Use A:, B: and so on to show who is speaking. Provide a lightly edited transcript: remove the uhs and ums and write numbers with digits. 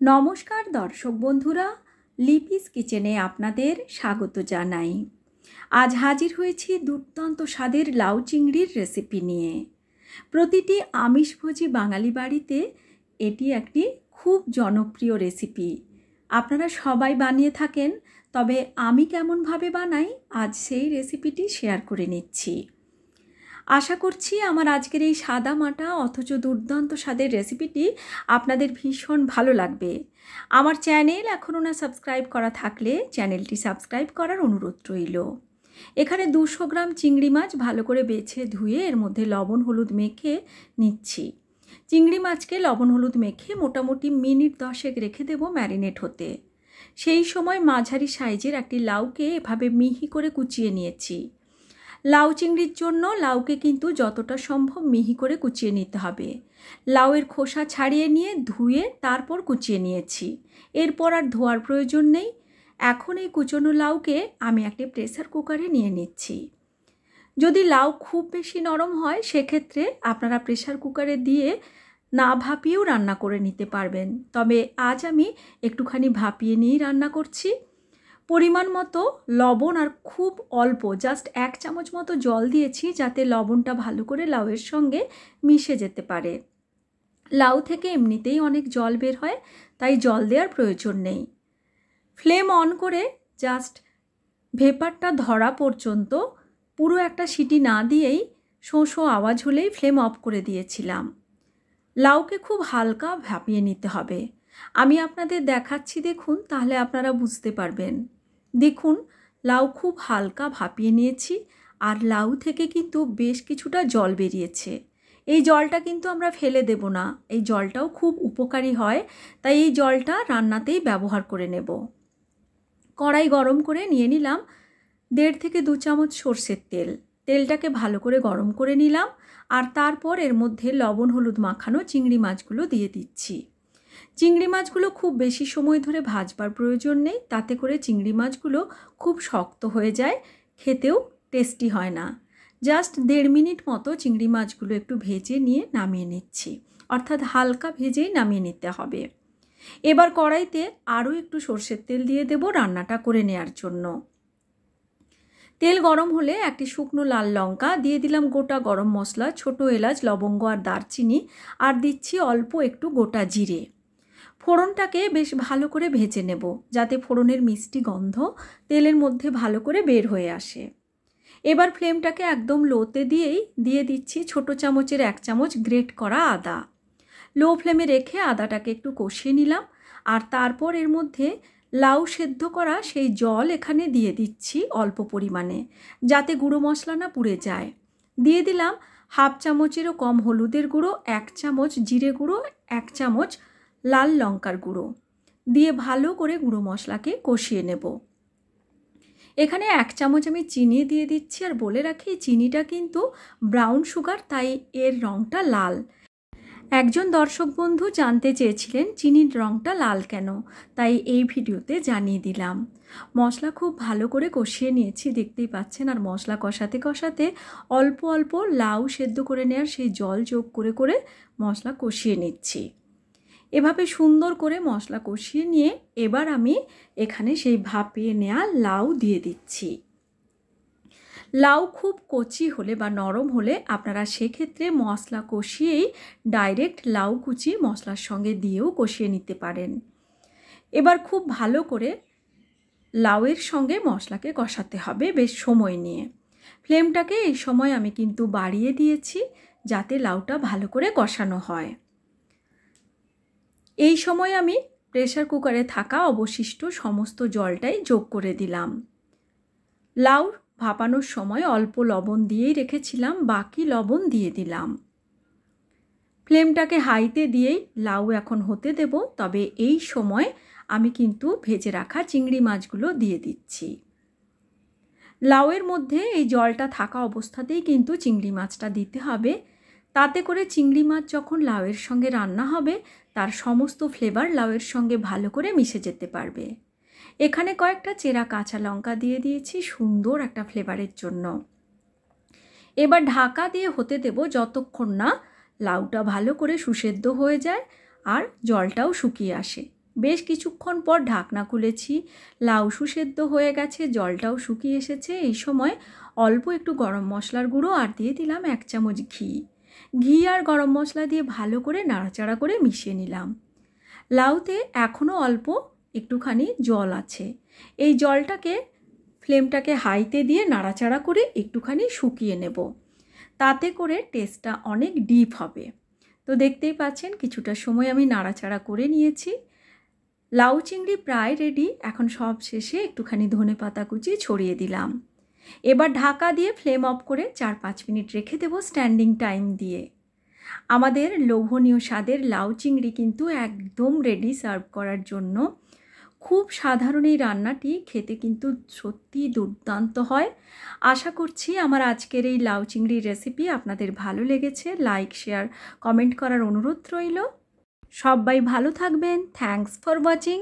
A: নমস্কার দর্শক বন্ধুরা, লিপিস কিচেনে আপনাদের স্বাগত জানাই। আজ হাজির হয়েছি দুর্দান্ত স্বাদের লাউ চিংড়ির রেসিপি নিয়ে। প্রতিটি আমিষভোজী বাঙালি বাড়িতে এটি একটি খুব জনপ্রিয় রেসিপি। আপনারা সবাই বানিয়ে থাকেন, তবে আমি কেমনভাবে বানাই আজ সেই রেসিপিটি শেয়ার করে নিচ্ছি। আশা করছি আমার আজকের এই সাদা মাটা অথচ দুর্দান্ত স্বাদের রেসিপিটি আপনাদের ভীষণ ভালো লাগবে। আমার চ্যানেল এখনও না সাবস্ক্রাইব করা থাকলে চ্যানেলটি সাবস্ক্রাইব করার অনুরোধ রইল। এখানে 200 গ্রাম চিংড়ি মাছ ভালো করে বেছে ধুয়ে এর মধ্যে লবণ হলুদ মেখে নিচ্ছি। চিংড়ি মাছকে লবণ হলুদ মেখে মোটামুটি মিনিট 10 রেখে দেব ম্যারিনেট হতে। সেই সময় মাঝারি সাইজের একটি লাউকে এভাবে মিহি করে কুচিয়ে নিয়েছি। লাউ চিংড়ির জন্য লাউকে কিন্তু যতটা সম্ভব মিহি করে কুচিয়ে নিতে হবে। লাউয়ের খোসা ছাড়িয়ে নিয়ে ধুয়ে তারপর কুচিয়ে নিয়েছি। এরপর আর ধোয়ার প্রয়োজন নেই। এখন এই কুচনো লাউকে আমি একটি প্রেসার কুকারে নিয়ে নিচ্ছি। যদি লাউ খুব বেশি নরম হয় সেক্ষেত্রে আপনারা প্রেসার কুকারে দিয়ে না ভাপিয়েও রান্না করে নিতে পারবেন, তবে আজ আমি একটুখানি ভাপিয়ে নিয়েই রান্না করছি। পরিমাণ মতো লবণ আর খুব অল্প জাস্ট 1 চামচ মতো জল দিয়েছি, যাতে লবণটা ভালো করে লাউয়ের সঙ্গে মিশে যেতে পারে। লাউ থেকে এমনিতেই অনেক জল বের হয়, তাই জল দেওয়ার প্রয়োজন নেই। ফ্লেম অন করে জাস্ট ভেপারটা ধরা পর্যন্ত পুরো একটা সিটি না দিয়েই শোঁ শোঁ আওয়াজ হলেই ফ্লেম অফ করে দিয়েছিলাম। লাউকে খুব হালকা ভাপিয়ে নিতে হবে। আমি আপনাদের দেখাচ্ছি, দেখুন, তাহলে আপনারা বুঝতে পারবেন। দেখুন, লাউ খুব হালকা ভাপিয়ে নিয়েছি আর লাউ থেকে কিন্তু বেশ কিছুটা জল বেরিয়েছে। এই জলটা কিন্তু আমরা ফেলে দেব না, এই জলটাও খুব উপকারী হয়, তাই এই জলটা রান্নাতেই ব্যবহার করে নেব। কড়াই গরম করে নিয়ে নিলাম 1.5 থেকে 2 চামচ সর্ষের তেল। তেলটাকে ভালো করে গরম করে নিলাম আর তারপর এর মধ্যে লবণ হলুদ মাখানো চিংড়ি মাছগুলো দিয়ে দিচ্ছি। চিংড়ি মাছগুলো খুব বেশি সময় ধরে ভাজবার প্রয়োজন নেই, তাতে করে চিংড়ি মাছগুলো খুব শক্ত হয়ে যায়, খেতেও টেস্টি হয় না। জাস্ট 1.5 মিনিট মতো চিংড়ি মাছগুলো একটু ভেজে নিয়ে নামিয়ে নিচ্ছি, অর্থাৎ হালকা ভেজেই নামিয়ে নিতে হবে। এবার কড়াইতে আরও একটু সর্ষের তেল দিয়ে দেব রান্নাটা করে নেওয়ার জন্য। তেল গরম হলে একটি শুকনো লাল লঙ্কা দিয়ে দিলাম, গোটা গরম মশলা, ছোটো এলাচ, লবঙ্গ আর দারচিনি, আর দিচ্ছি অল্প একটু গোটা জিরে। ফোড়নটাকে বেশ ভালো করে ভেজে নেব, যাতে ফোড়নের মিষ্টি গন্ধ তেলের মধ্যে ভালো করে বের হয়ে আসে। এবার ফ্লেমটাকে একদম লোতে দিয়েই দিয়ে দিচ্ছি ছোটো চামচের 1 চামচ গ্রেট করা আদা। লো ফ্লেমে রেখে আদাটাকে একটু কষিয়ে নিলাম আর তারপর এর মধ্যে লাউ সেদ্ধ করা সেই জল এখানে দিয়ে দিচ্ছি অল্প পরিমাণে, যাতে গুঁড়ো মশলা না পুড়ে যায়। দিয়ে দিলাম 1/2 চামচেরও কম হলুদের গুঁড়ো, 1 চামচ জিরে গুঁড়ো, 1 চামচ লাল লঙ্কার গুঁড়ো দিয়ে ভালো করে গুঁড়ো মশলাকে কষিয়ে নেব। এখানে 1 চামচ আমি চিনি দিয়ে দিচ্ছি, আর বলে রাখি চিনিটা কিন্তু ব্রাউন সুগার, তাই এর রঙটা লাল। একজন দর্শক বন্ধু জানতে চেয়েছিলেন চিনির রঙটা লাল কেন, তাই এই ভিডিওতে জানিয়ে দিলাম। মশলা খুব ভালো করে কষিয়ে নিয়েছি, দেখতেই পাচ্ছেন, আর মশলা কষাতে কষাতে অল্প অল্প লাউ সেদ্ধ করে নেওয়ার সেই জল যোগ করে করে মশলা কষিয়ে নিচ্ছি। এভাবে সুন্দর করে মশলা কষিয়ে নিয়ে এবার আমি এখানে সেই ভাপিয়ে নেওয়া লাউ দিয়ে দিচ্ছি। লাউ খুব কচি হলে বা নরম হলে আপনারা সেক্ষেত্রে মশলা কষিয়েই ডাইরেক্ট লাউ কুচি মশলার সঙ্গে দিয়েও কষিয়ে নিতে পারেন। এবার খুব ভালো করে লাউয়ের সঙ্গে মশলাকে কষাতে হবে বেশ সময় নিয়ে। ফ্লেমটাকে এই সময় আমি কিন্তু বাড়িয়ে দিয়েছি, যাতে লাউটা ভালো করে কষানো হয়। এই সময় আমি প্রেসার কুকারে থাকা অবশিষ্ট সমস্ত জলটাই যোগ করে দিলাম। লাউ ভাপানোর সময় অল্প লবণ দিয়েই রেখেছিলাম, বাকি লবণ দিয়ে দিলাম। ফ্লেমটাকে হাইতে দিয়েই লাউ এখন হতে দেব, তবে এই সময় আমি কিন্তু ভেজে রাখা চিংড়ি মাছগুলো দিয়ে দিচ্ছি। লাউয়ের মধ্যে এই জলটা থাকা অবস্থাতেই কিন্তু চিংড়ি মাছটা দিতে হবে, তাতে করে চিংড়ি মাছ যখন লাউয়ের সঙ্গে রান্না হবে তার সমস্ত ফ্লেভার লাউয়ের সঙ্গে ভালো করে মিশে যেতে পারবে। এখানে কয়েকটা চেরা কাঁচা লঙ্কা দিয়ে দিয়েছি সুন্দর একটা ফ্লেভারের জন্য। এবার ঢাকা দিয়ে হতে দেব যতক্ষণ না লাউটা ভালো করে সুসেদ্ধ হয়ে যায় আর জলটাও শুকিয়ে আসে। বেশ কিছুক্ষণ পর ঢাকনা খুলেছি, লাউ সুসেদ্ধ হয়ে গেছে, জলটাও শুকিয়ে এসেছে। এই সময় অল্প একটু গরম মশলার গুঁড়ো আর দিয়ে দিলাম 1 চামচ ঘি। ঘি আর গরম মশলা দিয়ে ভালো করে নাড়াচাড়া করে মিশিয়ে নিলাম। লাউতে এখনও অল্প একটুখানি জল আছে। এই জলটাকে ফ্লেমটাকে হাইতে দিয়ে নাড়াচাড়া করে একটুখানি শুকিয়ে নেব, তাতে করে টেস্টটা অনেক ডিপ হবে। তো দেখতেই পাচ্ছেন কিছুটা সময় আমি নাড়াচাড়া করে নিয়েছি। লাউ চিংড়ি প্রায় রেডি। এখন সব শেষে একটুখানি ধনেপাতা কুচি ছড়িয়ে দিলাম। এবার ঢাকা দিয়ে ফ্লেম অফ করে 4-5 মিনিট রেখে দেব স্ট্যান্ডিং টাইম দিয়ে। আমাদের লোভনীয় স্বাদের লাউ চিংড়ি কিন্তু একদম রেডি সার্ভ করার জন্য। খুব সাধারণ এই রান্নাটি খেতে কিন্তু সত্যি দুর্দান্ত হয়। আশা করছি আমার আজকের এই লাউ চিংড়ির রেসিপি আপনাদের ভালো লেগেছে। লাইক, শেয়ার, কমেন্ট করার অনুরোধ রইল। সবাই ভালো থাকবেন। Thanks for watching.